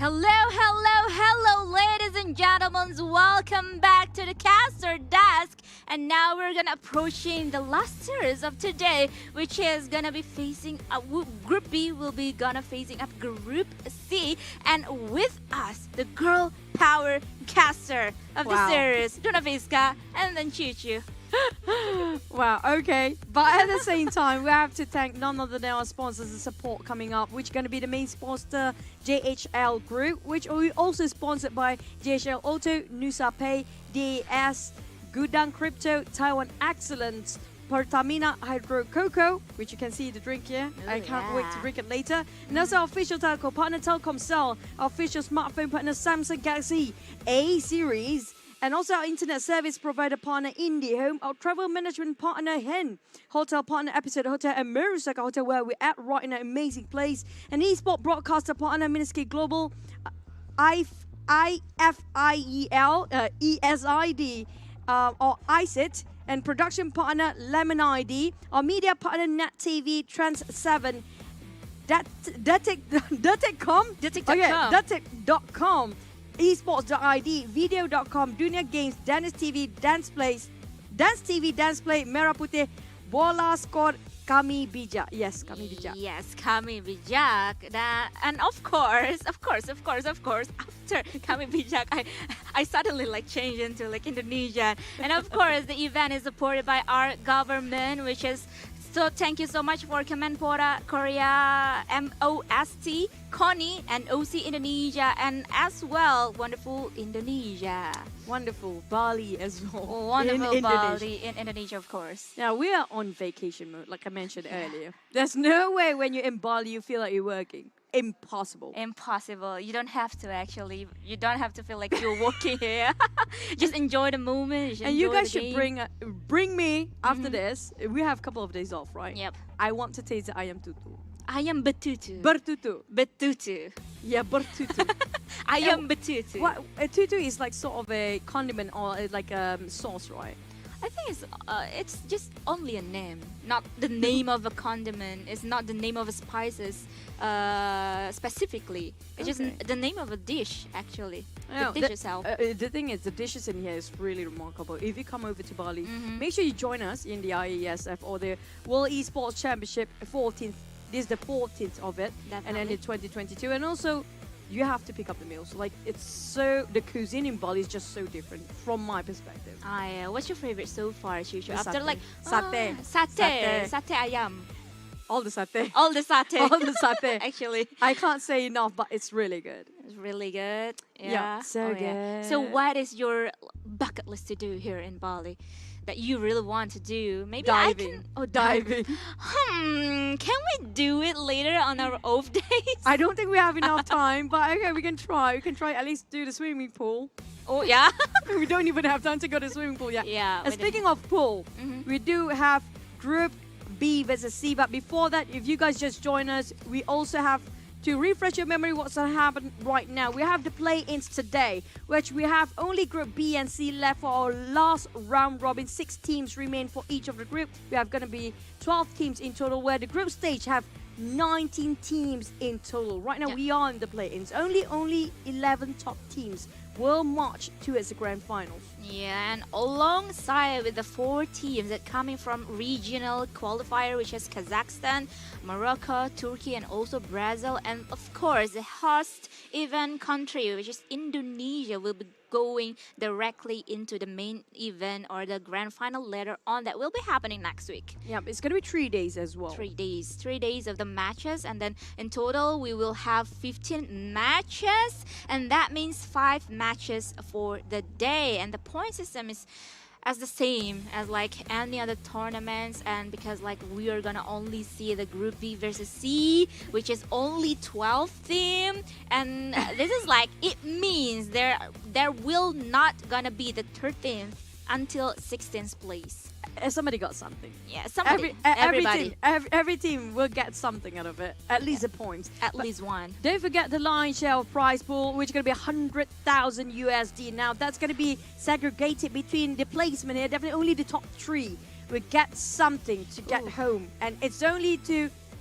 Hello, ladies and gentlemen. Welcome back to the caster desk. And now we're gonna approaching the last series of today, which is gonna be facing Group B will be gonna facing up Group C, and with us, the girl power caster of the series, Duna Fiska, and then Choo Choo. Wow, okay. But at the same time, we have to thank none other than our sponsors and support coming up, which is going to be the main sponsor, JHL Group, which we also sponsored by JHL Auto, Nusa Pay, DAS, Gudang Crypto, Taiwan Excellence, Pertamina Hydro Cocoa, which you can see the drink here. Ooh, I can't wait to drink it later. And also our official telco partner, Telkomsel, our official smartphone partner, Samsung Galaxy A series. And also our internet service provider partner, IndiHome, our travel management partner, HEN, hotel partner, Episode Hotel, and Mirusaka Hotel, where we're at right in an amazing place. And eSport broadcaster partner, Minisky Global, IFIEL, ESID, or ISIT, and production partner, Lemon ID, our media partner, Net TV, Trans 7, Datic.com, Esports.id, Video.com, Dunia Games, Dance TV, Dance TV, Dance Play, Merah Putih, Bola Squad, Kami Bijak. Yes, Kami Bijak. Yes, Kami Bijak. And of course, after Kami Bijak, I suddenly changed into Indonesian. And of course, the event is supported by our government, which is. So thank you so much for Kemenpora Korea, MOST, KONI, and OC Indonesia, and as well, wonderful Indonesia. Wonderful Bali as well. Wonderful Bali in Indonesia, of course. Now, we are on vacation mode, like I mentioned earlier. There's no way when you're in Bali, you feel like you're working. Impossible. Impossible. You don't have to actually. You don't have to feel like you're working here. Just enjoy the moment. And you guys should bring me after this. We have a couple of days off, right? Yep. I want to taste the ayam tutu. Ayam betutu. Bertutu. Betutu. Yeah, bertutu. Ayam betutu. What a tutu is like sort of a condiment or like a sauce, right? I think it's just only a name, not the name of a condiment. It's not the name of a spices specifically. It's just the name of a dish, actually. The dish itself. The thing is, the dishes in here is really remarkable. If you come over to Bali, make sure you join us in the IESF or the World Esports Championship 14th. This is the 14th of it, Definitely. and then in 2022. And also, you have to pick up the meals. Like, it's so, the cuisine in Bali is just so different from my perspective. What's your favorite so far, Shushu? After satay. Satay ayam. All the satay. All the satay. All the satay. Actually. I can't say enough, but it's really good. It's really good. Yeah, so good. Yeah. So what is your bucket list to do here in Bali that you really want to do? Maybe diving. Diving. Can we do it later on our off days? I don't think we have enough time, but okay, we can try. We can try at least do the swimming pool. Oh, yeah? We don't even have time to go to the swimming pool yet. Yeah. And speaking of pool, we do have Group B versus C, but before that, if you guys just join us, we also have to refresh your memory what's going to happen right now. We have the play-ins today, which we have only Group B and C left for our last round robin. 6 teams remain for each of the group. We have going to be 12 teams in total, where the group stage have 19 teams in total. Right now, we are in the play-ins. Only 11 top teams will march towards the grand finals. Yeah, and alongside with the 4 teams that coming from regional qualifier, which is Kazakhstan, Morocco, Turkey, and also Brazil, and of course the host event country, which is Indonesia, will be going directly into the main event or the grand final later on. That will be happening next week. Yeah, it's going to be 3 days as well. 3 days. 3 days of the matches, and then in total we will have 15 matches, and that means 5 matches for the day. And the point system is as the same as any other tournaments, and because we are gonna only see the Group B versus C, which is only 12 team, and this is it means there will not gonna be the 13th until 16th place. Somebody got something. Yeah, somebody. Everybody. Every team will get something out of it. At least a point. At least one. Don't forget the lion's share of prize pool, which is going to be 100,000 USD. Now, that's going to be segregated between the placement here. Definitely only the top 3 will get something to get home. And it's only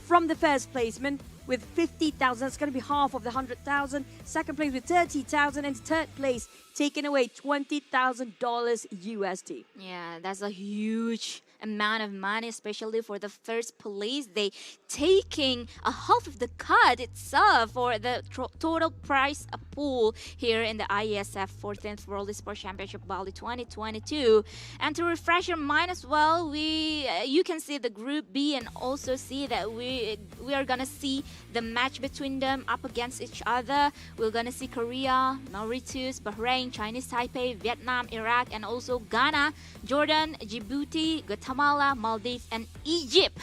from the first placement with 50,000. That's going to be half of the 100,000. Second place with 30,000, and third place taking away $20,000 USD. Yeah, that's a huge amount of money, especially for the first place. They taking a half of the cut itself for the total prize pool here in the IESF 14th World Esports Championship Bali 2022. And to refresh your mind as well, you can see the Group B and also see that we are gonna see the match between them up against each other. We're gonna see Korea, Mauritius, Bahrain, Chinese Taipei, Vietnam, Iraq, and also Ghana, Jordan, Djibouti, Guatemala, Maldives, and Egypt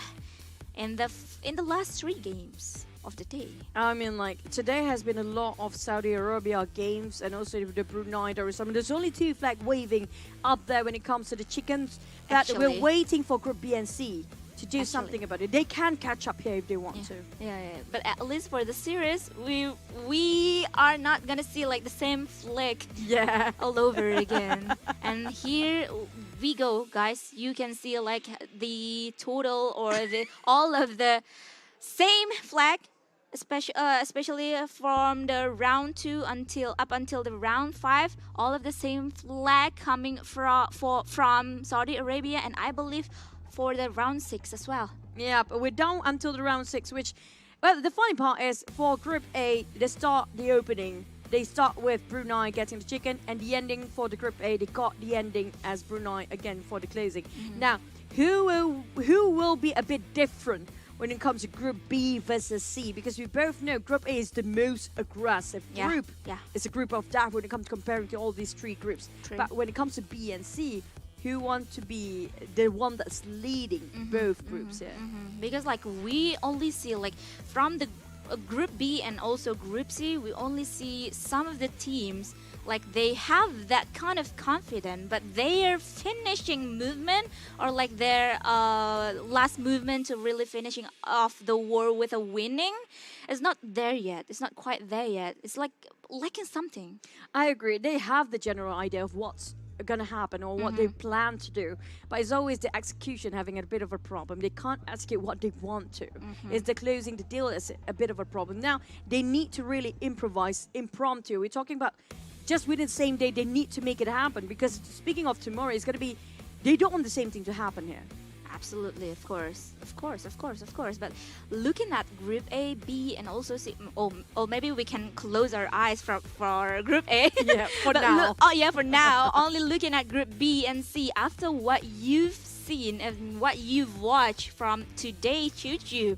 in the last 3 games of the day. I mean, like, today has been a lot of Saudi Arabia games and also the Brunei Darussalam. There's only 2 flag waving up there when it comes to the chickens. That we're waiting for Group B and C to do something about it. They can catch up here if they want to. Yeah. But at least for the series, we are not gonna see like the same flick all over again. And here we go, guys. You can see like the total or all of the same flag, especially from the round 2 up until the round 5, all of the same flag coming from Saudi Arabia, and I believe for the round 6 as well. Yeah, but we're down until the round 6, which, well, the funny part is for Group A, they start the opening. They start with Brunei getting the chicken, and the ending for the Group A, they got the ending as Brunei again for the closing. Now, who will be a bit different when it comes to Group B versus C? Because we both know Group A is the most aggressive group. Yeah. It's a group of that when it comes to comparing to all these 3 groups. True. But when it comes to B and C, who want to be the one that's leading both groups here? Because like we only see like from the Group B and also Group C, we only see some of the teams like they have that kind of confidence, but their finishing movement or like their last movement to really finishing off the war with a winning is not there yet. It's not quite there yet. It's like lacking something. I agree. They have the general idea of what's going to happen or what they plan to do, but it's always the execution having a bit of a problem. They can't execute what they want to. It's the closing the deal is a bit of a problem. Now they need to really improvise impromptu. We're talking about just within the same day. They need to make it happen, because speaking of tomorrow, it's going to be, they don't want the same thing to happen here. Absolutely, of course. But looking at Group A, B, and also C, or maybe we can close our eyes for Group A. Yeah, for now. For now. Only looking at Group B and C. After what you've seen and what you've watched from today, Choo-Choo,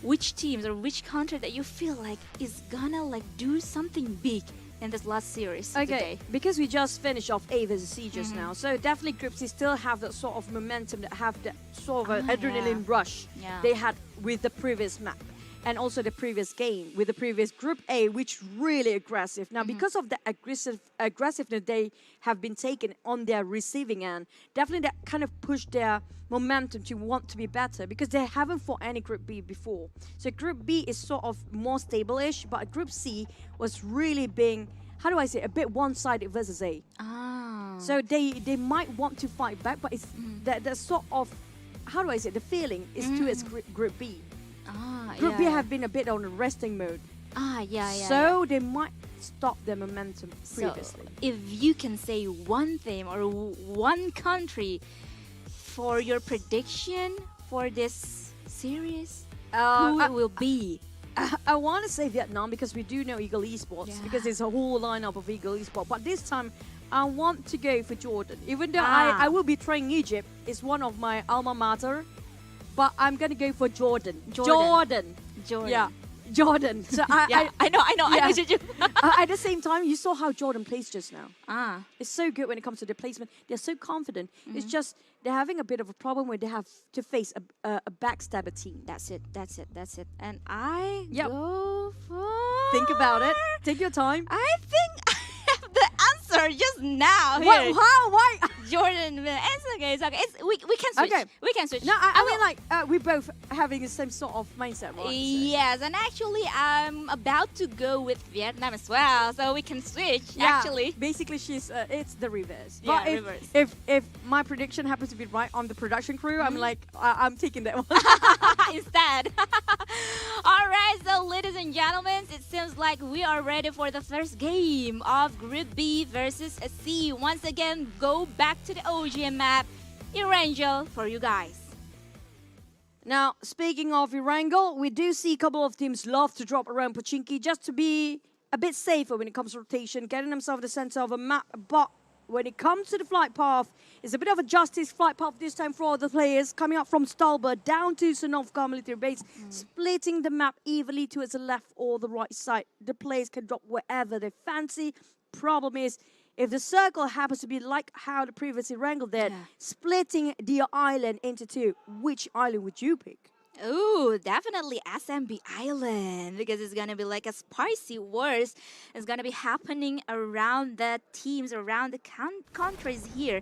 which teams or which country that you feel like is gonna like do something big in this last series today? Because we just finished off A versus C just now, so definitely Group C still have that sort of momentum, that have that sort of adrenaline rush they had with the previous map and also the previous game with the previous Group A, which really aggressive. Now, because of the aggressiveness they have been taken on their receiving end, definitely that kind of pushed their momentum to want to be better, because they haven't fought any Group B before. So Group B is sort of more stable-ish, but Group C was really being, how do I say, a bit one-sided versus A. So they might want to fight back, but it's the sort of, how do I say, the feeling is towards Group B. Group B have been a bit on a resting mode. So they might stop their momentum previously. So if you can say one thing or one country for your prediction for this series, who it will be? I want to say Vietnam, because we do know Eagle Esports, because there's a whole lineup of Eagle Esports. But this time, I want to go for Jordan. Even though I will be trying Egypt, it's one of my alma mater, but I'm going to go for Jordan. Yeah. Jordan. So I know. Juju. At the same time, you saw how Jordan plays just now. It's so good when it comes to the placement. They're so confident. It's just they're having a bit of a problem where they have to face a backstabber team. That's it. And I go for... Think about it. Take your time. I think I have the answer just now. Why? Jordan will. It's okay. It's okay. We can switch. Okay. We can switch. No, I mean like we both having the same sort of mindset, right? Yes, and actually I'm about to go with Vietnam as well, so we can switch. Yeah, Actually. basically she's it's the reverse. Yeah, But reverse. if my prediction happens to be right on the production crew, I'm like I'm taking that one. Instead. All right, so ladies and gentlemen, it seems like we are ready for the first game of Group B versus C. Once again, go back to the OGM map. Erangel for you guys. Now, speaking of Erangel, we do see a couple of teams love to drop around Pochinki just to be a bit safer when it comes to rotation, getting themselves the center of a map. But when it comes to the flight path, it's a bit of a justice flight path this time for all the players, coming up from Stalber down to Sonovka military base, splitting the map evenly towards the left or the right side. The players can drop wherever they fancy. Problem is, if the circle happens to be like how the previous Erangel did, splitting the island into two, which island would you pick? Ooh, definitely SMB Island, because it's gonna be like a spicy wars. It's gonna be happening around the teams, around the countries here.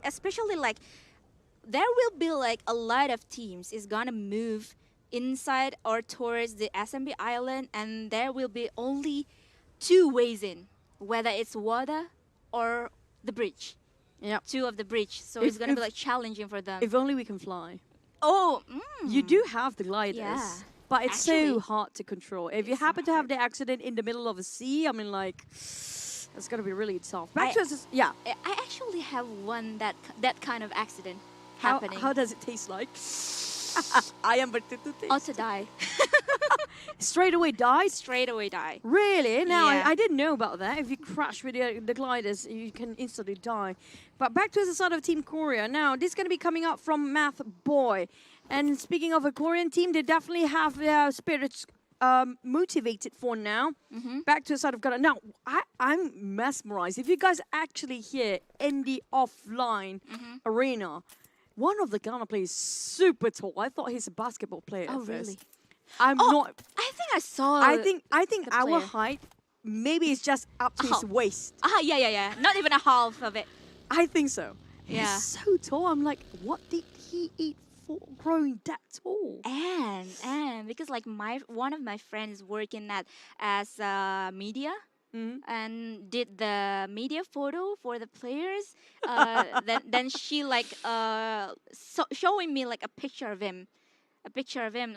Especially like there will be like a lot of teams is gonna move inside or towards the SMB Island, and there will be only two ways in, whether it's water or the bridge. Yeah. Two of the bridge, so it's gonna be like challenging for them. If only we can fly. Oh, You do have the gliders, Yeah. but it's so Actually, hard to control. If you it's happen to have hard. the accident in the middle of a sea, I mean, like, it's gonna be really tough. Back to us, yeah. I actually have one that kind of accident How, happening. how does it taste like? I am but Also die. straight away dies. Straight away die. Really? Now Yeah. I didn't know about that. If you crash with the gliders, you can instantly die. But back to the side of Team Korea. Now this is going to be coming up from Math Boy. And speaking of a Korean team, they definitely have their spirits motivated for now. Back to the side of Ghana. Now I'm mesmerized. If you guys actually hear in the offline arena, one of the Ghana players is super tall. I thought he's a basketball player Oh, at first. really? I'm Oh, not. I think I saw. I think the our player. height maybe it's just up to his Oh. waist. Yeah. Not even a half of it. I think so. Yeah. He's so tall. I'm like, what did he eat for growing that tall? And because like one of my friends working as media. And did the media photo for the players. Then she like showing me like a picture of him,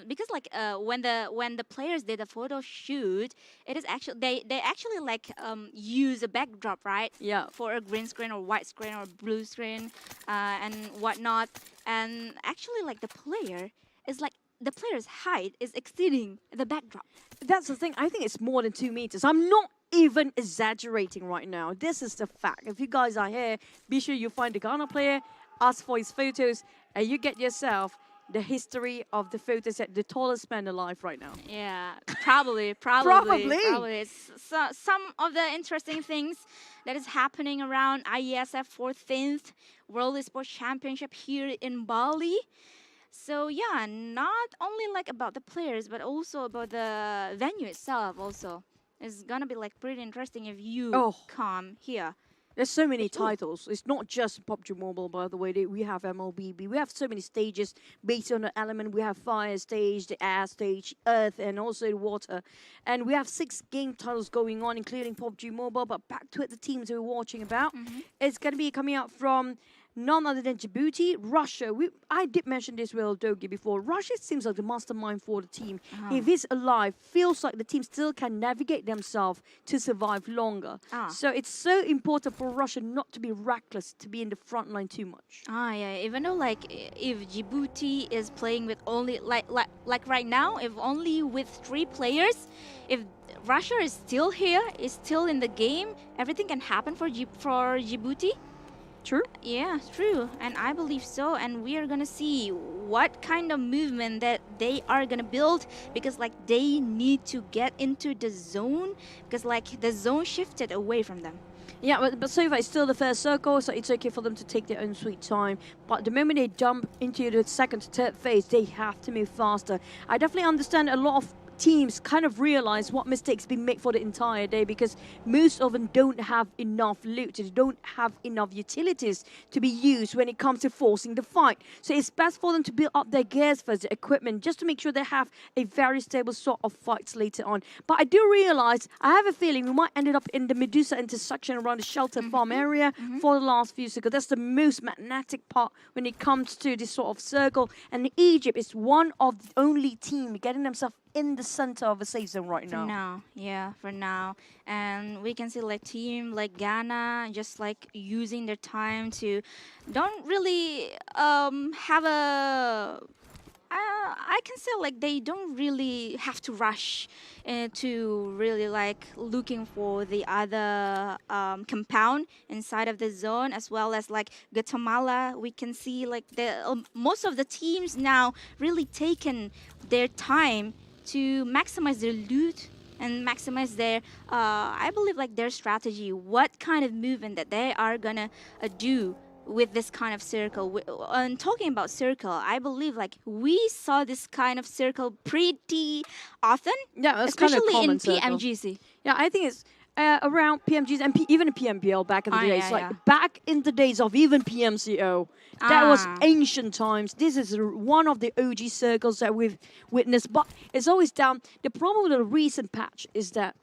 because like when the players did a photo shoot, it is actually they actually like use a backdrop, right? Yeah. For a green screen or white screen or blue screen and whatnot. And actually like the player is like the player's height is exceeding the backdrop. That's the thing. I think it's more than 2 meters. I'm not even exaggerating right now. This is the fact. If you guys are here, be sure you find the Ghana player, ask for his photos, and you get yourself the history of the photos that the tallest man alive right now. Yeah, probably. Probably. It's some of the interesting things that is happening around IESF 14th World Esports Championship here in Bali. So yeah, not only like about the players, but also about the venue itself. Also, it's gonna be like pretty interesting if you come here. There's so many titles. It's not just PUBG Mobile, by the way. We have MLBB. We have so many stages based on the element. We have fire stage, the air stage, earth, and also water. And we have 6 game titles going on, including PUBG Mobile. But back to it, the teams we're watching about. It's going to be coming out from none other than Djibouti, Russia. I did mention this with Dogi before. Russia seems like the mastermind for the team. If he's alive, feels like the team still can navigate themselves to survive longer. So it's so important for Russia not to be reckless, to be in the front line too much. Yeah. Even though like if Djibouti is playing with only like right now, if only with 3 players, if Russia is still here, is still in the game, everything can happen for Djibouti. True? Yeah, true. And I believe so. And we are going to see what kind of movement that they are going to build, because like they need to get into the zone, because like the zone shifted away from them. Yeah, but so far it's still the first circle, so it's okay for them to take their own sweet time. But the moment they jump into the second to third phase, they have to move faster. I definitely understand a lot of teams kind of realize what mistakes been made for the entire day, because most of them don't have enough loot, they don't have enough utilities to be used when it comes to forcing the fight. So it's best for them to build up their gears first, the equipment, just to make sure they have a very stable sort of fights later on. But I do realize, I have a feeling we might end up in the Medusa intersection around the shelter farm area for the last few circles. That's the most magnetic part when it comes to this sort of circle. And Egypt is one of the only team getting themselves in the center of a safe zone right now. For now, yeah, for now. And we can see like team like Ghana just like using their time to don't really have a I can say like they don't really have to rush to really like looking for the other compound inside of the zone, as well as like Guatemala. We can see like the most of the teams now really taken their time to maximize their loot and maximize their, I believe like their strategy, what kind of movement that they are gonna do with this kind of circle. And talking about circle, I believe like we saw this kind of circle pretty often, Yeah, it's especially kind of in circle. PMGC. Yeah, I think it's around PMGs and even PMPL back in the days. yeah, like yeah. back in the days of even PMCO. That was Ah. ancient times. This is one of the OG circles that we've witnessed. But it's always down. The problem with the recent patch is that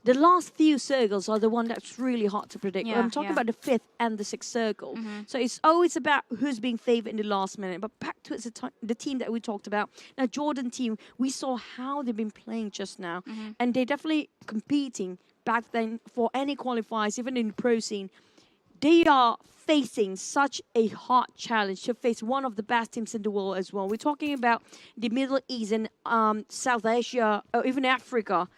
the last few circles are the one that's really hard to predict. Yeah, I'm talking yeah. about the 5th and the 6th circle. So it's always about who's being favored in the last minute. But back to the team that we talked about. Now, Jordan team, we saw how they've been playing just now. And they're definitely competing back then for any qualifiers, even in the pro scene. They are facing such a hard challenge to face one of the best teams in the world as well. We're talking about the Middle East and South Asia, or even Africa,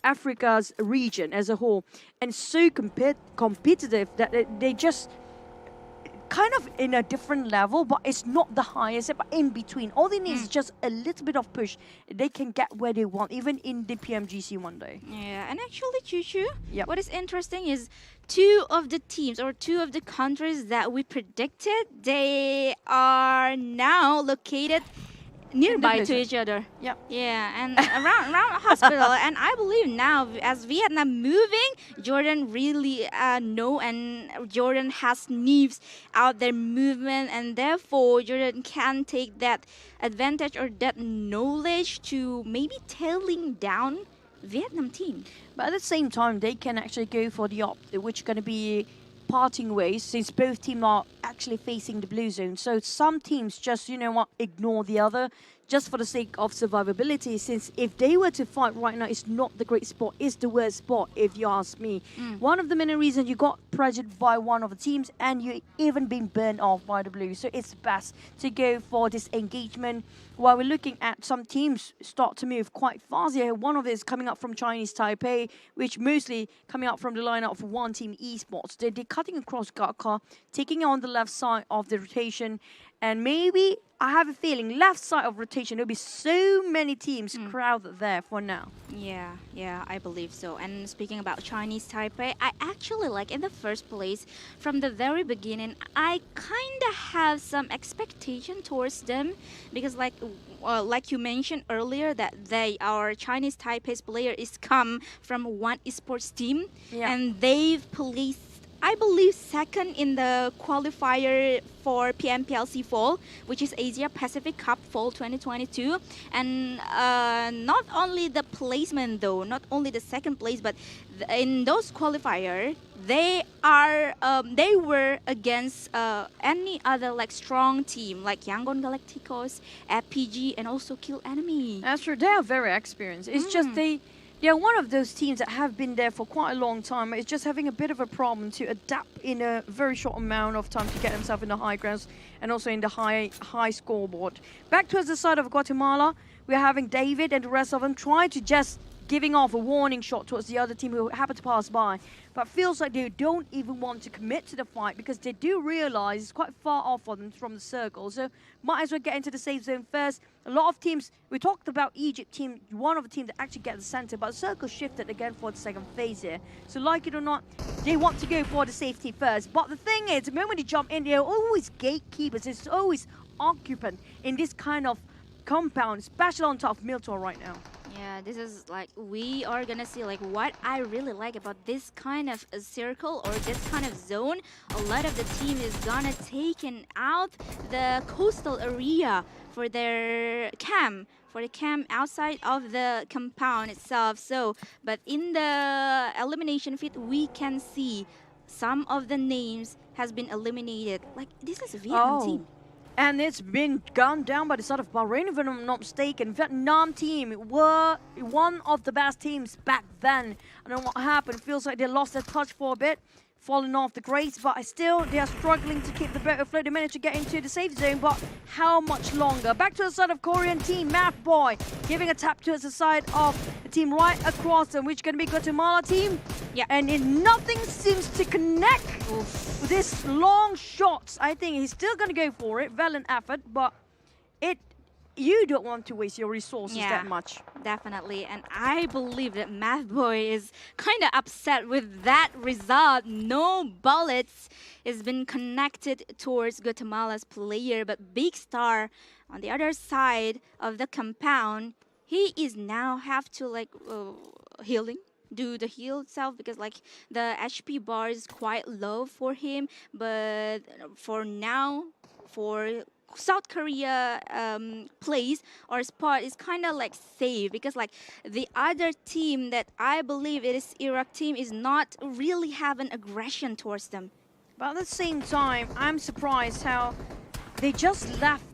Africa's region as a whole, and so competitive that they just kind of in a different level, but it's not the highest, but in between. All they need is just a little bit of push. They can get where they want, even in the PMGC one day. Yeah, and actually, Chuchu, Yep. what is interesting is two of the teams or two of the countries that we predicted, they are now located nearby to blizzard. each other. Yep. Yeah, and around hospital. And I believe now, as Vietnam moving, Jordan really know, and Jordan has sniffs out their movement, and therefore Jordan can take that advantage or that knowledge to maybe tailing down Vietnam team. But at the same time, they can actually go for the opposite, which is going to be parting ways, since both teams are actually facing the blue zone. So some teams just, you know what, ignore the other just for the sake of survivability, since if they were to fight right now, it's not the great spot, it's the worst spot, if you ask me. One of the many reasons you got pressured by one of the teams and you even been burned off by the blue. So it's best to go for this engagement. While we're looking at some teams start to move quite fast here, one of it is coming up from Chinese Taipei, which mostly coming up from the lineup of one team Esports. They're cutting across Gakka, taking on the left side of the rotation, and maybe, I have a feeling, left side of rotation, there'll be so many teams crowded there for now. Yeah, I believe so. And speaking about Chinese Taipei, I actually like in the first place, from the very beginning, I kind of have some expectation towards them, because like you mentioned earlier, that our Chinese Taipei's player is come from one esports team, Yeah. and they've placed, I believe, second in the qualifier for PMPLC Fall, which is Asia Pacific Cup Fall 2022. And not only the placement though, not only the second place, but in those qualifier, they were against any other like strong team like Yangon Galacticos, FPG, and also Kill Enemy. That's true, they are very experienced. It's just they're one of those teams that have been there for quite a long time. It's just having a bit of a problem to adapt in a very short amount of time to get themselves in the high grounds and also in the high scoreboard. Back towards the side of Guatemala, we're having David and the rest of them try to just giving off a warning shot towards the other team who happen to pass by. But feels like they don't even want to commit to the fight because they do realize it's quite far off for them from the circle. So might as well get into the safe zone first. A lot of teams, we talked about Egypt team, one of the teams that actually get the center, but the circle shifted again for the second phase here. So like it or not, they want to go for the safety first. But the thing is, the moment they jump in, they're always gatekeepers. It's always occupant in this kind of compound, especially on top of Miltor right now. Yeah, this is like we are gonna see like what I really like about this kind of a circle or this kind of zone. A lot of the team is gonna taken out the coastal area for their camp. For the camp outside of the compound itself. So, but in the elimination feed, we can see some of the names has been eliminated. Like this is a Vietnam Oh. team. And it's been gunned down by the side of Bahrain, if I'm not mistaken. Vietnam team were one of the best teams back then. I don't know what happened. Feels like they lost their touch for a bit, falling off the grace, but still they are struggling to keep the boat afloat. They managed to get into the safe zone, but how much longer? Back to the side of Korean team, Math Boy giving a tap to the side of the team right across them, which is going to be Guatemala team. Yeah. And nothing seems to connect. With this long shots, I think he's still going to go for it. Valiant effort, but you don't want to waste your resources that much. Definitely, and I believe that Math Boy is kind of upset with that result. No bullets has been connected towards Guatemala's player, but Big Star on the other side of the compound, he is now have to like healing. Do the heal itself because like the HP bar is quite low for him, but for now, for South Korea place or spot is kind of like safe because like the other team that I believe it is Iraq team is not really having aggression towards them. But at the same time, I'm surprised how they just left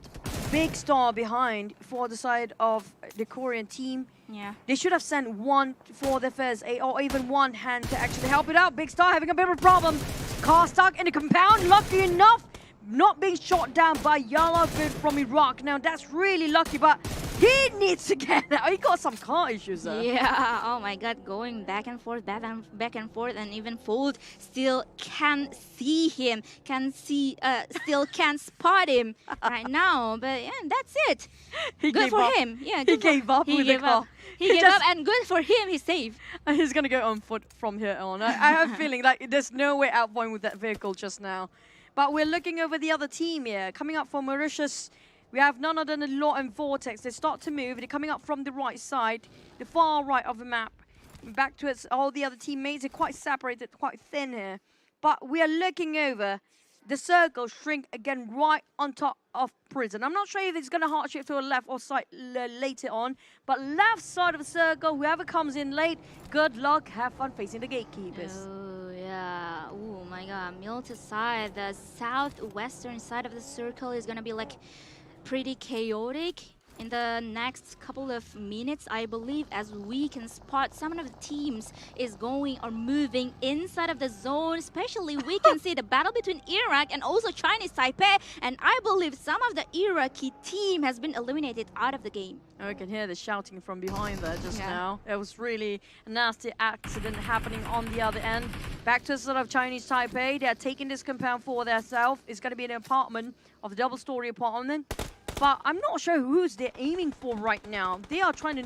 Big Star behind for the side of the Korean team. Yeah. They should have sent one for the first aid or even one hand to actually help it out. Big Star having a bit of a problem. Car stuck in the compound, lucky enough, not being shot down by Yellow Food from Iraq. Now that's really lucky, but he needs to get out. He got some car issues there. Yeah, oh my god, going back and forth, back and forth, and even Fold still can't see him, still can't spot him right now. But yeah, that's it. He Good gave for up. him. Yeah, He good for- gave up he with the gave car. up. He gave up, and good for him. He's safe. He's gonna go on foot from here on. I have a feeling like there's no way out point with that vehicle just now. But we're looking over the other team here. Coming up from Mauritius, we have none other than Law and Vortex. They start to move. They're coming up from the right side, the far right of the map. Back to all the other teammates are quite separated, quite thin here. But we are looking over the circle shrink again right on top of prison. I'm not sure if it's going to hard shift to a left or side later on, but left side of the circle, whoever comes in late, good luck, have fun facing the gatekeepers. Oh yeah. Oh my god. Milta side, the southwestern side of the circle is gonna be like pretty chaotic in the next couple of minutes, I believe, as we can spot some of the teams is going or moving inside of the zone. Especially we can see the battle between Iraq and also Chinese Taipei, and I believe some of the Iraqi team has been eliminated out of the game. I can hear the shouting from behind there just Yeah. now. There was really a nasty accident happening on the other end. Back to sort of Chinese Taipei. They're taking this compound for themselves. It's going to be an apartment of a double-story apartment. But I'm not sure who's they're aiming for right now. They are trying to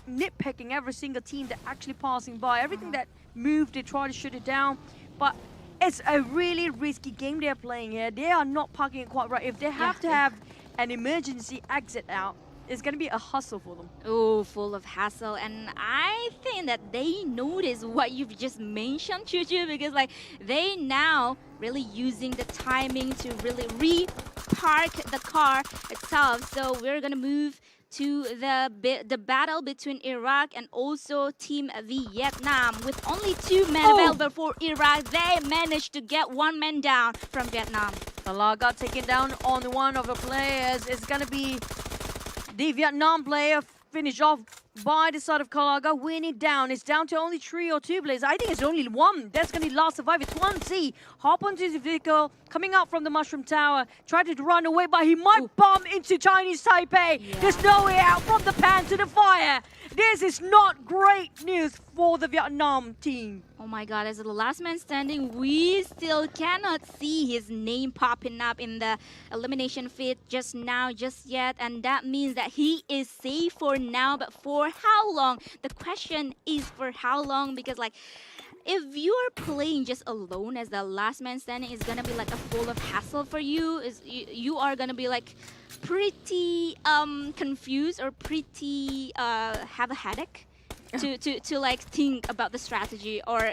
nitpicking every single team that actually passing by. Everything that moved, they try to shoot it down. But it's a really risky game they're playing here. They are not parking it quite right. If they have to have an emergency exit out, it's going to be a hustle for them. Oh, full of hassle. And I think that they notice what you've just mentioned, Chuchu, because like they now really using the timing to really re-park the car itself. So we're gonna move to the battle between Iraq and also Team Vietnam. With only 2 men available for Iraq, they managed to get 1 man down from Vietnam. Allah got taken down on one of the players. It's going to be the Vietnam player finished off by the side of Kalaga, winning down. It's down to only 3 or 2 players. I think it's only 1. That's going to be last survivor. 20 hop onto the vehicle, coming out from the Mushroom Tower. Tried to run away, but he might bump into Chinese Taipei. Yeah. There's no way out from the pan to the fire. This is not great news for the Vietnam team. Oh my god, as the last man standing, we still cannot see his name popping up in the elimination feed just yet. And that means that he is safe for now, but for how long? The question is for how long, because like if you are playing just alone as the last man standing, it's gonna be like a full of hassle for you. Is you are gonna be like pretty confused or pretty have a headache to like think about the strategy or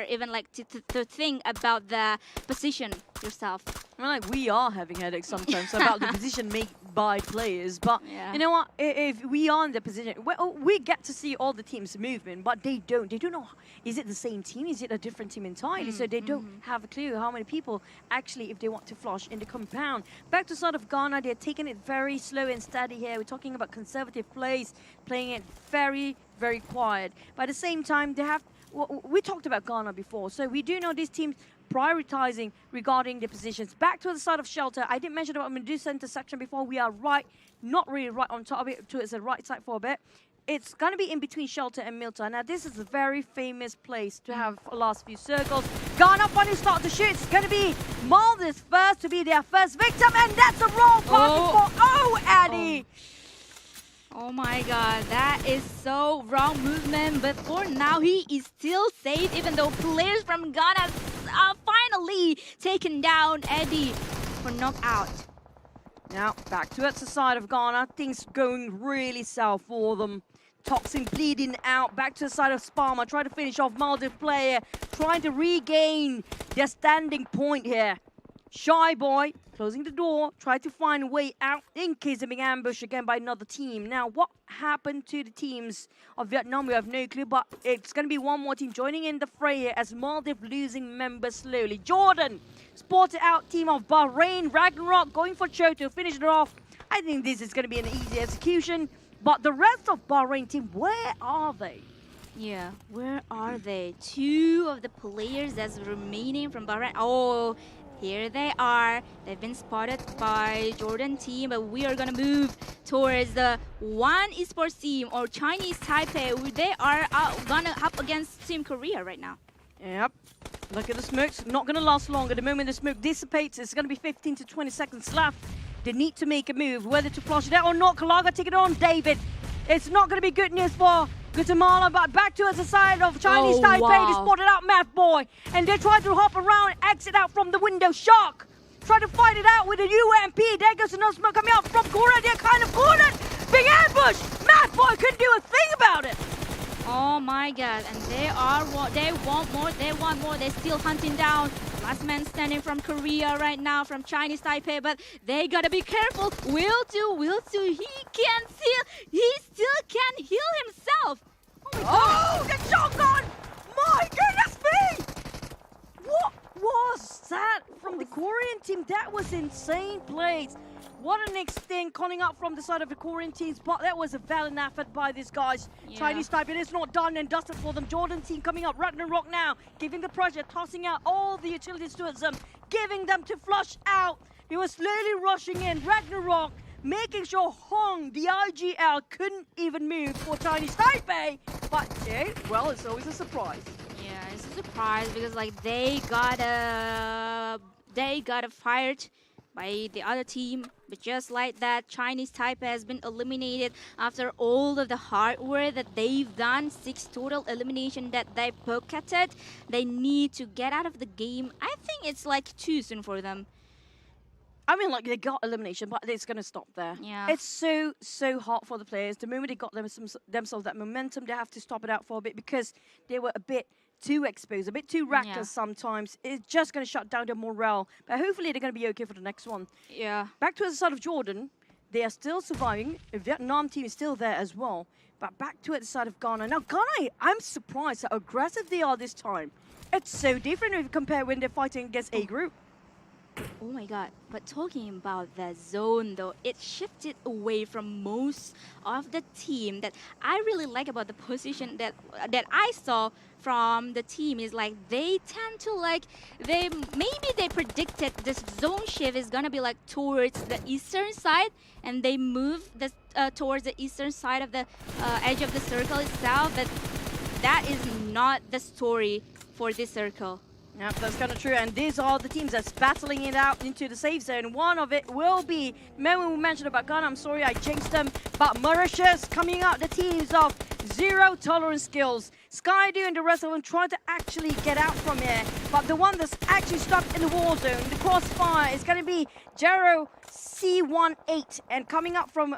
even like to think about the position yourself. I mean, like we are having headaches sometimes about the position made by players, but Yeah. you know what? If we are in the position, well, we get to see all the teams' movement, but they don't. They don't know. Is it the same team? Is it a different team entirely? So they don't have a clue how many people actually, if they want to flush in the compound. Back to sort of Ghana, they're taking it very slow and steady here. We're talking about conservative plays, playing it very, very quiet. But at the same time, they have. We talked about Ghana before, so we do know this team prioritizing regarding the positions. Back to the side of shelter. I didn't mention about Medusa intersection before. We are right, not really right on top of it, towards the right side for a bit. It's going to be in between shelter and Milta. Now, this is a very famous place to have a last few circles. Ghana finally start to shoot. It's going to be Maldives first to be their first victim, and that's a roll for Addy. Oh my god, that is so wrong movement, but for now he is still safe even though players from Ghana are finally taken down Eddie for knockout. Now, back to the side of Ghana, things going really south for them. Toxin bleeding out, back to the side of Sparma, trying to finish off Maldives player, trying to regain their standing point here. Shy Boy closing the door, trying to find a way out in case of being ambushed again by another team. Now, what happened to the teams of Vietnam? We have no clue, but it's going to be one more team joining in the fray here as Maldives losing members slowly. Jordan spotted out team of Bahrain, Ragnarok going for Cho to finish it off. I think this is going to be an easy execution, but the rest of Bahrain team, where are they? Yeah, where are they? Two of the players that's remaining from Bahrain. Oh, here they are. They've been spotted by Jordan team, but we are gonna move towards the one esports team or Chinese Taipei. They are gonna up against Team Korea right now. Yep. Look at the smokes. Not gonna last long. At the moment the smoke dissipates, it's gonna be 15 to 20 seconds left. They need to make a move, whether to flush it out or not. Kalaga take it on, David. It's not gonna be good news for Guatemala, but back to the side of Chinese Taipei. Wow. They spotted out Math Boy, and they tried to hop around, exit out from the window. Shark try to fight it out with a UMP. There goes another smoke coming out from Korea. They're kind of cornered. Big ambush. Math Boy couldn't do a thing about it. Oh my god, and they want more, they're still hunting down. Last man standing from Korea right now, from Chinese Taipei, but they gotta be careful. Will do, he still can't heal himself. Oh, the shotgun! My goodness me! What was that from the Korean team? That was insane plays. What an extent calling out from the side of the Korean teams, but that was a valiant effort by these guys. Yeah. Chinese type, it is not done and dusted for them. Jordan team coming up, Ragnarok now, giving the pressure, tossing out all the utilities towards them, giving them to flush out. He was slowly rushing in, Ragnarok, making sure Hong, the IGL, couldn't even move for Chinese Taipei. But, yeah, well, it's always a surprise. Yeah, it's a surprise because like they got fired by the other team, but just like that, Chinese Taipei has been eliminated after all of the hard work that they've done. 6 total elimination that they pocketed. They need to get out of the game. I think it's like too soon for them. I mean, like, they got elimination, but it's going to stop there. Yeah. It's so hard for the players. The moment they got themselves that momentum, they have to stop it out for a bit because they were a bit too exposed, a bit too reckless sometimes. It's just going to shut down their morale. But hopefully they're going to be okay for the next one. Yeah. Back to the side of Jordan, they are still surviving. The Vietnam team is still there as well. But back to the side of Ghana. Now, Ghana, I'm surprised how aggressive they are this time. It's so different if you compare when they're fighting against A group. Oh my god, but talking about the zone though, it shifted away from most of the team. That I really like about the position that I saw from the team is like they tend to like, maybe they predicted this zone shift is gonna be like towards the eastern side, and they move this towards the eastern side of the edge of the circle itself, but that is not the story for this circle. Yep, that's kind of true. And these are the teams that's battling it out into the safe zone. One of it will be, remember we mentioned about Ghana, I'm sorry I jinxed them, but Mauritius coming out the teams of zero tolerance skills. Skydo and the rest of them trying to actually get out from here. But the one that's actually stuck in the war zone, the crossfire, is going to be Jero C18. And coming up from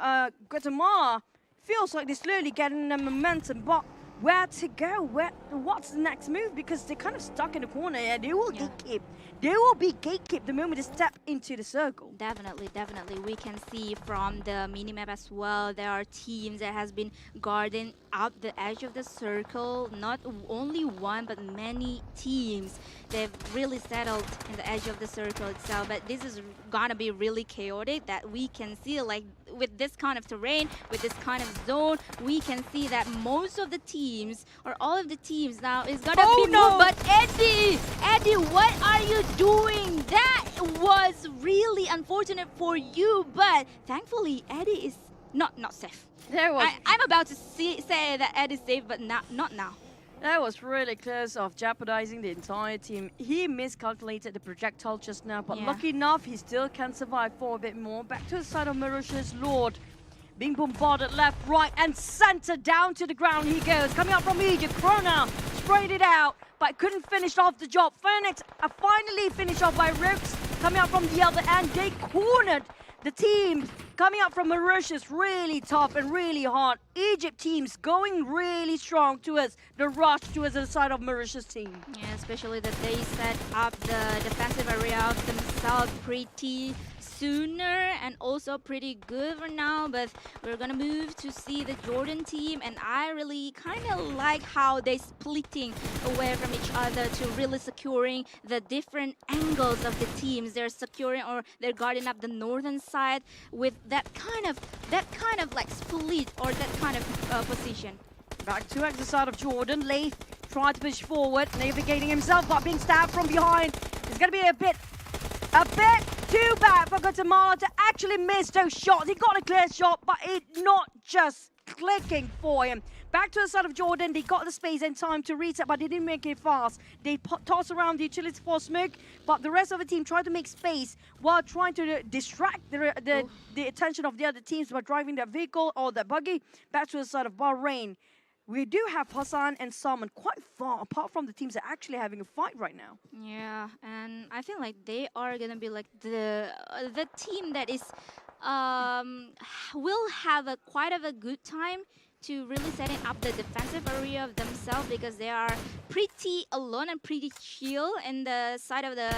Guatemala, feels like they're slowly getting the momentum. But where to go? What's the next move? Because they're kind of stuck in the corner here. They will gatekeep. They will be gatekeep the moment they step into the circle. Definitely, definitely. We can see from the minimap as well, there are teams that has been guarding up the edge of the circle. Not only one, but many teams. They've really settled in the edge of the circle itself. But this is gonna be really chaotic that we can see, like, with this kind of terrain, with this kind of zone, we can see that most of the teams, or all of the teams now, is gonna be moved. But Eddie, what are you doing? That was really unfortunate for you, but thankfully Eddie is not safe. I'm about to say that Eddie's safe, but not now. That was really close of jeopardizing the entire team. He miscalculated the projectile just now, but lucky enough, he still can survive for a bit more. Back to the side of Mauritius, Lord. Being bombarded left, right, and center. Down to the ground he goes. Coming up from Egypt, Krona sprayed it out, but couldn't finish off the job. Phoenix finally finished off by Rooks. Coming up from the other end, they cornered the team coming up from Mauritius, really tough and really hard. Egypt teams going really strong towards the rush towards the side of Mauritius team. Yeah, especially that they set up the defensive area of themselves pretty sooner and also pretty good for now, but we're gonna move to see the Jordan team, and I really kind of like how they're splitting away from each other to really securing the different angles of the teams. They're securing, or they're guarding up the northern side with that kind of like split, or that kind of position. Back to the side of Jordan. Leif tried to push forward, navigating himself, but being stabbed from behind. It's gonna be a bit too bad for Guatemala to actually miss those shots. He got a clear shot, but it's not just clicking for him. Back to the side of Jordan, they got the space and time to reset, but they didn't make it fast. They toss around the utility for smoke, but the rest of the team tried to make space while trying to distract the attention of the other teams by driving their vehicle or their buggy. Back to the side of Bahrain. We do have Hassan and Salman quite far apart from the teams that are actually having a fight right now. Yeah, and I feel like they are gonna be like the team that is will have quite of a good time to really setting up the defensive area of themselves, because they are pretty alone and pretty chill in the side of the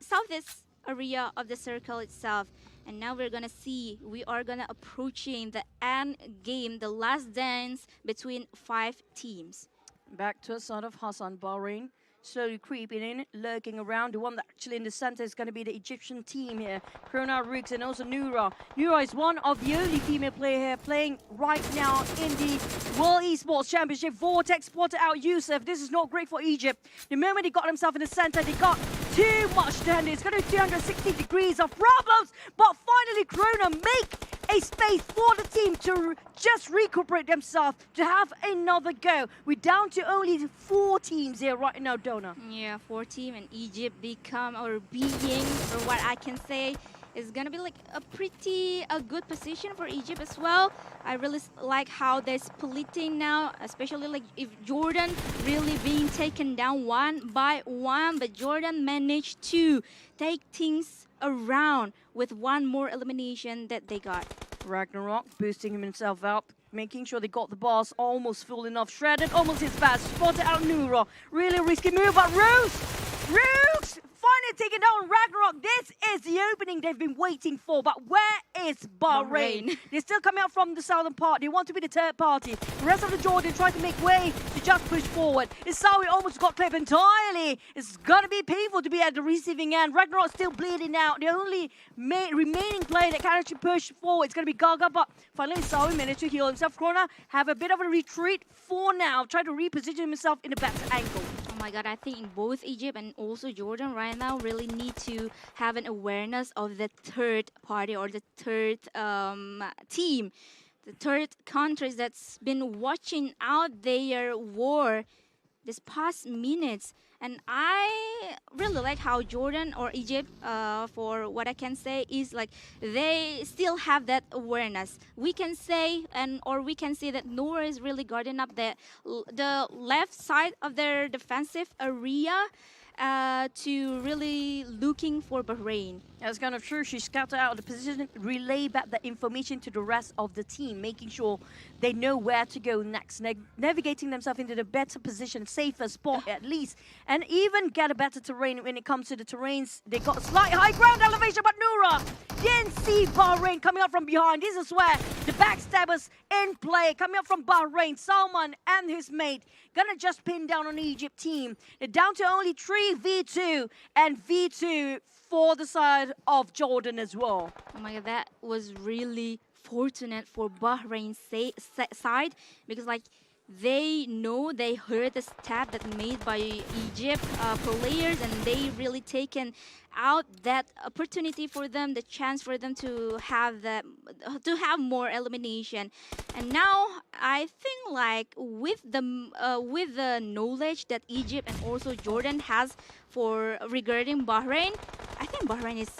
southeast area of the circle itself. And now we're gonna see, we are gonna approaching the end game, the last dance between 5 teams. Back to the side of Hassan, Bahrain. Slowly creeping in, lurking around. The one that actually in the center is going to be the Egyptian team here. Krona, Rooks, and also Nura. Nura is one of the only female player here playing right now in the World Esports Championship. Vortex spotted out IESF. This is not great for Egypt. The moment he got himself in the center, they got too much to handle. It's going to be 260 degrees of problems. But finally, Krona make a space for the team to just recuperate themselves, to have another go. We're down to only 4 teams here right now, Donna. Yeah, 4 teams, and Egypt become, or being, or what I can say, is gonna be like a good position for Egypt as well. I really like how they're splitting now, especially like if Jordan really being taken down one by one, but Jordan managed to take things around with one more elimination that they got. Ragnarok boosting himself up, making sure they got the bars almost full enough. Shredded, almost his fast. Spotted out Nura. Really risky move, but Rooks finally taking down Ragnarok. This is the opening they've been waiting for, but where is Bahrain? They're still coming out from the southern part. They want to be the third party. The rest of the Jordan trying to make way to just push forward. Isawi almost got clipped entirely. It's gonna be painful to be at the receiving end. Ragnarok still bleeding out. The only remaining player that can actually push forward is gonna be Gaga, but finally Isawi managed to heal himself. Krona have a bit of a retreat for now, try to reposition himself in a better angle. Oh my god, I think both Egypt and also Jordan right now really need to have an awareness of the third party, or the third team, the third countries that's been watching out their war this past minutes. And I really like how Jordan or Egypt, for what I can say, is like they still have that awareness. We can say, and or we can see that Noor is really guarding up the left side of their defensive area, to really looking for Bahrain. That's kind of true. She scouted out the position, relay back the information to the rest of the team, making sure they know where to go next, navigating themselves into the better position, safer spot at least, and even get a better terrain when it comes to the terrains. They got slight high ground elevation, but Noura didn't see Bahrain coming up from behind. This is where the backstabbers in play, coming up from Bahrain. Salman and his mate gonna just pin down on the Egypt team. They're down to only 3v2 and v2 for the side of Jordan as well. Oh my god, that was really fortunate for Bahrain's side, because like they know, they heard the stab that made by Egypt players, and they really taken out that opportunity for them, the chance for them to have more elimination. And now I think like with the knowledge that Egypt and also Jordan has for regarding Bahrain, I think Bahrain is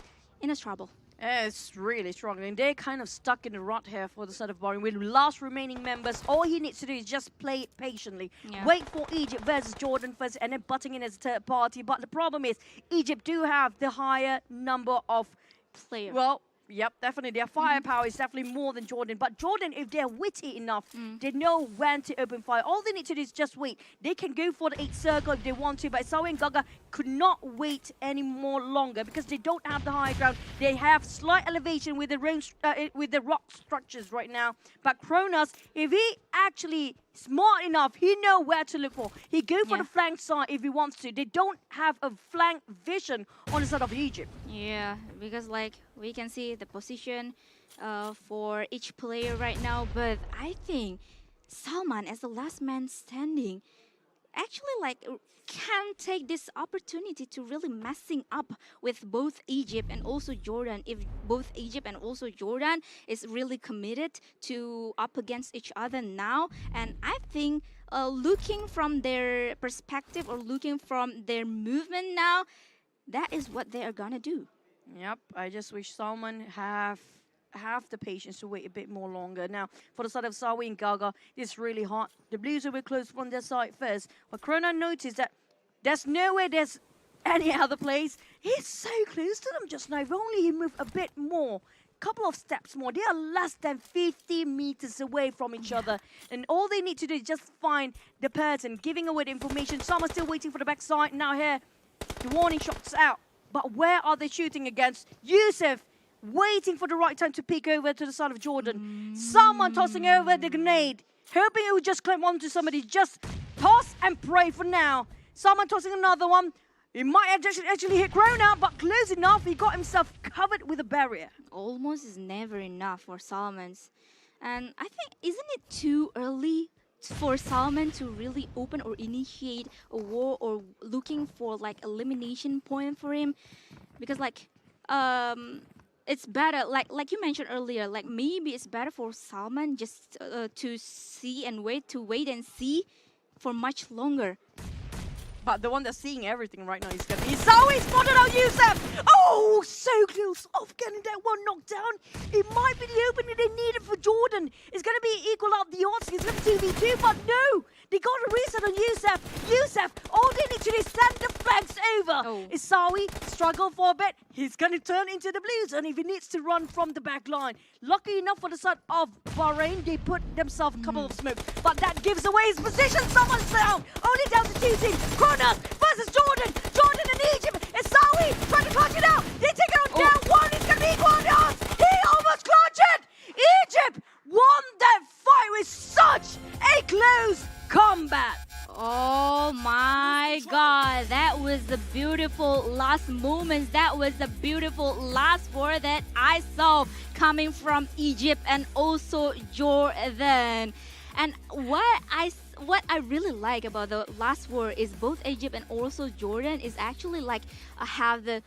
in a trouble. It's really struggling. They're kind of stuck in the rut here for the side of Bahrain. With last remaining members, all he needs to do is just play it patiently. Yeah. Wait for Egypt versus Jordan first, and then butting in as a third party. But the problem is, Egypt do have the higher number of Player. Well, yep, definitely. Their firepower is definitely more than Jordan. But Jordan, if they're witty enough, they know when to open fire. All they need to do is just wait. They can go for the 8 circle if they want to, but Sawi and Gaga could not wait any more longer because they don't have the high ground. They have slight elevation with the rock structures right now. But Kronos, if he actually smart enough, he know where to look for. He go for the flank side if he wants to. They don't have a flank vision on the side of Egypt. Yeah, because like we can see the position for each player right now, but I think Salman as the last man standing actually like can take this opportunity to really messing up with both Egypt and also Jordan. If both Egypt and also Jordan is really committed to up against each other now, and I think looking from their perspective or looking from their movement now, that is what they are gonna do. Yep, I just wish Salman have the patience to wait a bit more longer. Now, for the side of Sawi and Gaga, it's really hot. The Blues will close from their side first. But Krona noticed that there's nowhere there's any other place. He's so close to them just now. If only he moved a bit more, couple of steps more. They are less than 50 meters away from each other. And all they need to do is just find the person, giving away the information. Some are still waiting for the backside. Now here, the warning shot's out. But where are they shooting against? IESF waiting for the right time to peek over to the side of Jordan. Someone tossing over the grenade, hoping it would just climb onto somebody. Just toss and pray for now. Someone tossing another one. It might actually hit Krona, but close enough. He got himself covered with a barrier. Almost is never enough for Salmons. And I think, isn't it too early for Salman to really open or initiate a war or looking for like elimination point for him? Because like it's better, like you mentioned earlier, like maybe it's better for Salman just to see and wait and see for much longer. But the one that's seeing everything right now is going to be Zoe spotted out IESF. Oh, so close off getting that one knocked down. It might be the opening they needed for Jordan. It's going to be equal out the odds. It's going to be 2v2, but no. They got a reset on IESF. IESF, all they need to do is send the flags over. Oh. Isawi struggle for a bit. He's going to turn into the Blues, and if he needs to run from the back line. Lucky enough for the side of Bahrain, they put themselves a couple of smokes. But that gives away his position. Someone's down. Only down to 2 teams. Kronos versus Jordan. Jordan and Egypt. Isawi trying to clutch it out. They take it on down. One is going to be equal on the odds. He almost clutched it. Egypt won that fight with such a close combat. Oh my god, that was the beautiful last moments. That was the beautiful last war that I saw coming from Egypt and also Jordan. And what I really like about the last war is both Egypt and also Jordan is actually like have the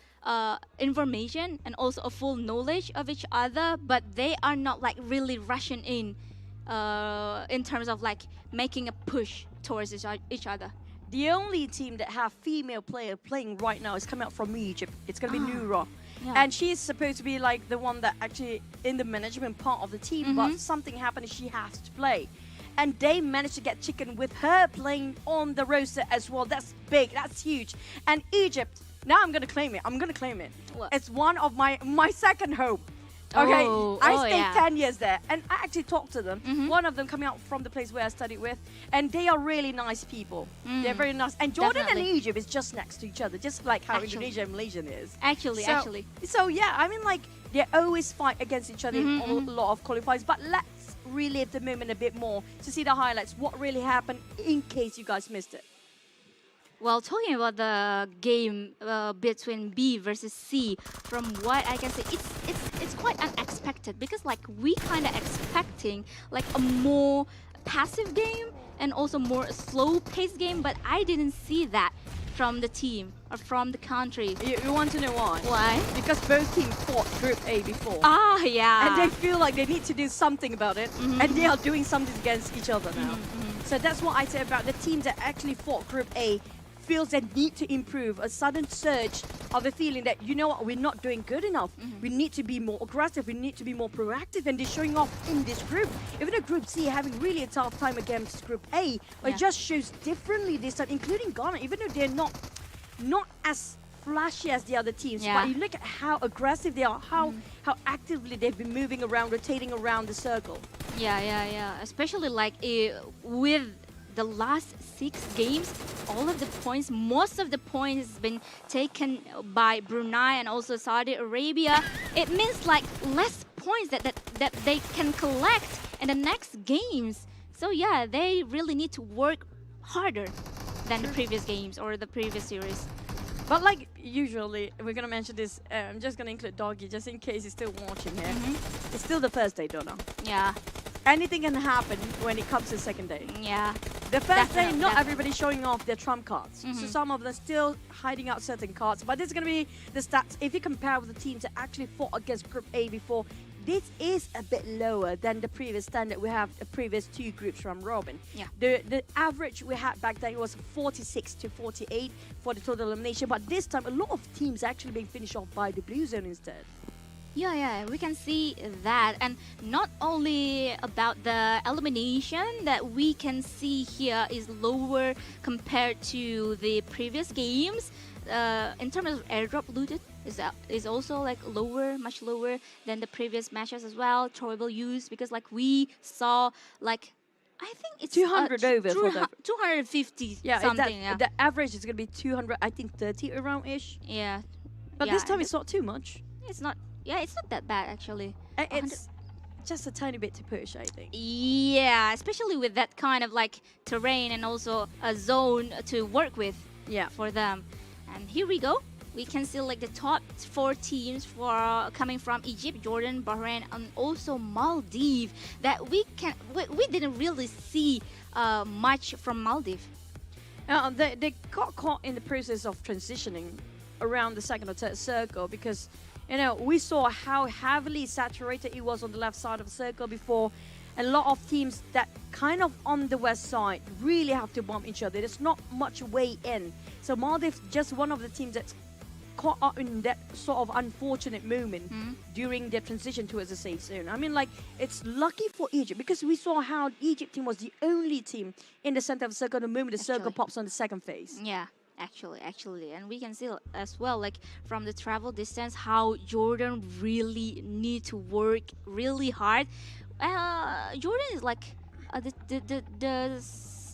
information and also a full knowledge of each other, but they are not like really rushing in terms of like making a push towards each other. The only team that have female player playing right now is coming out from Egypt. It's going to be Noura. Yeah. And she's supposed to be like the one that actually in the management part of the team, but something happened and she has to play. And they managed to get chicken with her playing on the roster as well. That's big, that's huge. And Egypt, now I'm going to claim it. I'm going to claim it. What? It's one of my second home. Okay, I stayed yeah. 10 years there, and I actually talked to them. One of them coming out from the place where I studied with, and they are really nice people. They're very nice. And Jordan Definitely. and Egypt is just next to each other, just like how Actually. Indonesia and Malaysia is. Actually. So yeah, I mean, like, they always fight against each other in a lot of qualifiers, but let's relive the moment a bit more to see the highlights, what really happened, in case you guys missed it. Well, talking about the game between B versus C, from what I can say, it's quite unexpected because like we kind of expecting like a more passive game and also more slow-paced game, but I didn't see that from the team or from the country. You want to know why? Why? Because both teams fought Group A before. Ah, yeah. And they feel like they need to do something about it, and they are doing something against each other now. So that's what I say about the teams that actually fought Group A feels they need to improve. A sudden surge of a feeling that, you know what, we're not doing good enough. We need to be more aggressive. We need to be more proactive, and they're showing off in this group. Even though Group C having really a tough time against Group A, but it just shows differently this time, including Ghana, even though they're not as flashy as the other teams, but you look at how aggressive they are, how actively they've been moving around, rotating around the circle. Yeah. Especially like with the last 6 games, all of the points, most of the points has been taken by Brunei and also Saudi Arabia. It means like less points that they can collect in the next games. So yeah, they really need to work harder than the previous games or the previous series. But like usually, we're gonna mention this. I'm just gonna include Doggy just in case he's still watching here. It's still the first day, Donna. Yeah. Anything can happen when it comes to the second day. Yeah. The first day, Definitely, not everybody's showing off their trump cards. So some of them still hiding out certain cards. But this is gonna be the stats. If you compare with the teams that actually fought against Group A before, this is a bit lower than the previous standard we have the previous 2 groups from Robin. Yeah. The average we had back then was 46 to 48 for the total elimination, but this time a lot of teams actually being finished off by the blue zone instead. Yeah, we can see that. And not only about the elimination that we can see here is lower compared to the previous games. In terms of airdrop looted, is also like lower, much lower than the previous matches as well. Throwable use, because like we saw like I think it's 200 over for the 250 yeah, something. the average is gonna be 200, I think 30 around ish. Yeah. But Yeah, this time and it's not too much. it's not. Yeah, it's not that bad actually. It's just a tiny bit to push, I think. Yeah, especially with that kind of like terrain and also a zone to work with. Yeah. For them. And here we go. We can see like the top 4 teams for coming from Egypt, Jordan, Bahrain, and also Maldives. That we didn't really see much from Maldives. They got caught in the process of transitioning around the second or third circle because, you know, we saw how heavily saturated it was on the left side of the circle before. A lot of teams that kind of on the west side really have to bump each other. There's not much way in. So Maldives just one of the teams that's caught up in that sort of unfortunate moment during their transition towards the safe zone. I mean, like, it's lucky for Egypt because we saw how Egypt team was the only team in the center of the circle the moment the circle pops on the second phase. Yeah. Actually, and we can see as well, like from the travel distance, how Jordan really need to work really hard. Jordan is like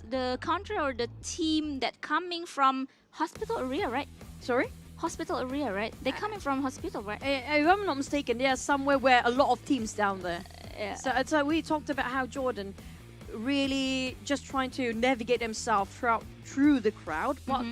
the country or the team that coming from hospital area, right? Sorry? Hospital area, right? They coming from hospital, right? If I'm not mistaken, they are somewhere where a lot of teams down there. Yeah. So we talked about how Jordan really just trying to navigate themselves through the crowd, but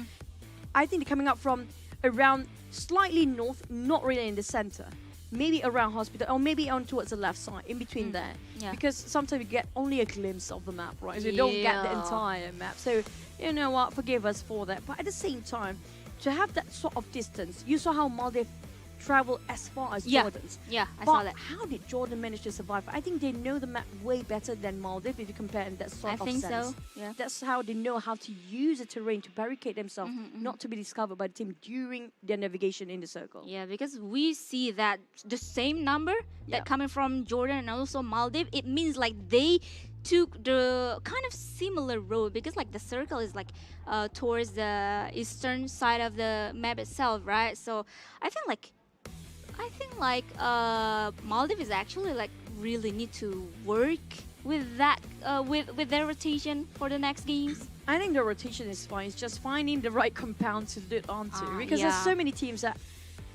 I think they're coming up from around slightly north, not really in the center. Maybe around hospital, or maybe on towards the left side, in between there. Yeah. Because sometimes you get only a glimpse of the map, right? So you don't get the entire map. So, you know what, forgive us for that. But at the same time, to have that sort of distance, you saw how Maldives travel as far as Yeah. Jordan's. Yeah, I But saw that. how did Jordan manage to survive? I think they know the map way better than Maldives if you compare in that sort I of think sense. so. Yeah. That's how they know how to use the terrain to barricade themselves, Mm-hmm, not to be discovered by the team during their navigation in the circle. Yeah, because we see that the same number Yeah. that coming from Jordan and also Maldives, it means like they took the kind of similar road because like the circle is like towards the eastern side of the map itself, right? So I think like Maldives is actually like really need to work with that with their rotation for the next games. I think the rotation is fine. It's just finding the right compound to do it onto because there's Yeah. so many teams that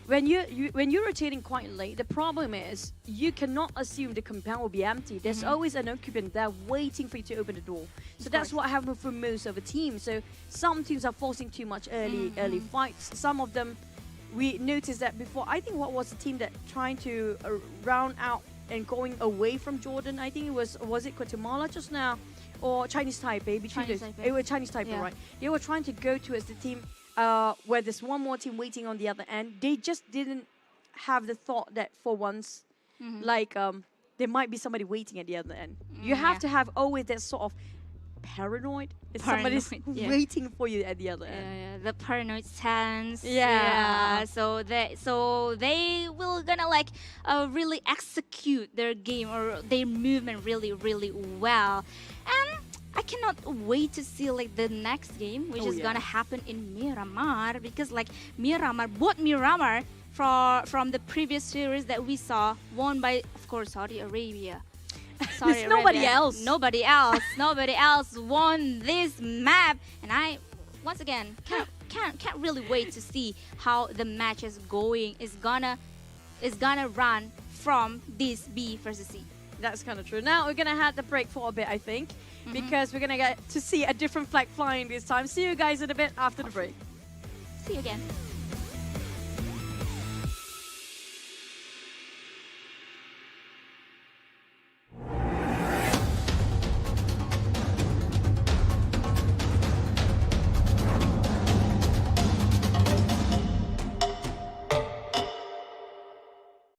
when you're rotating quite late, the problem is you cannot assume the compound will be empty. There's always an occupant there waiting for you to open the door. So that's what happens for most of the teams. So some teams are forcing too much early fights. Some of them, we noticed that before. I think what was the team that trying to round out and going away from Jordan? I think it was it Guatemala just now or Chinese Taipei? Between Chinese those, Taipei. it was Chinese Taipei, Yeah. right? They were trying to go towards the team where there's one more team waiting on the other end. They just didn't have the thought that for once, like there might be somebody waiting at the other end. You have yeah. to have always that sort of paranoid. If somebody's Paranoid, yeah. waiting for you at the other end. The paranoid stance. Yeah. So they will gonna like really execute their game or their movement really well, and I cannot wait to see like the next game, which Oh, is yeah. gonna happen in Miramar because like both Miramar from the previous series that we saw won by of course Saudi Arabia. There's nobody else. Nobody else. Nobody else won this map, and I, once again, can't really wait to see how the match is going. Is gonna run from this B versus C. That's kind of true. Now we're gonna have the break for a bit, I think, because we're gonna get to see a different flag flying this time. See you guys in a bit after the break. See you again.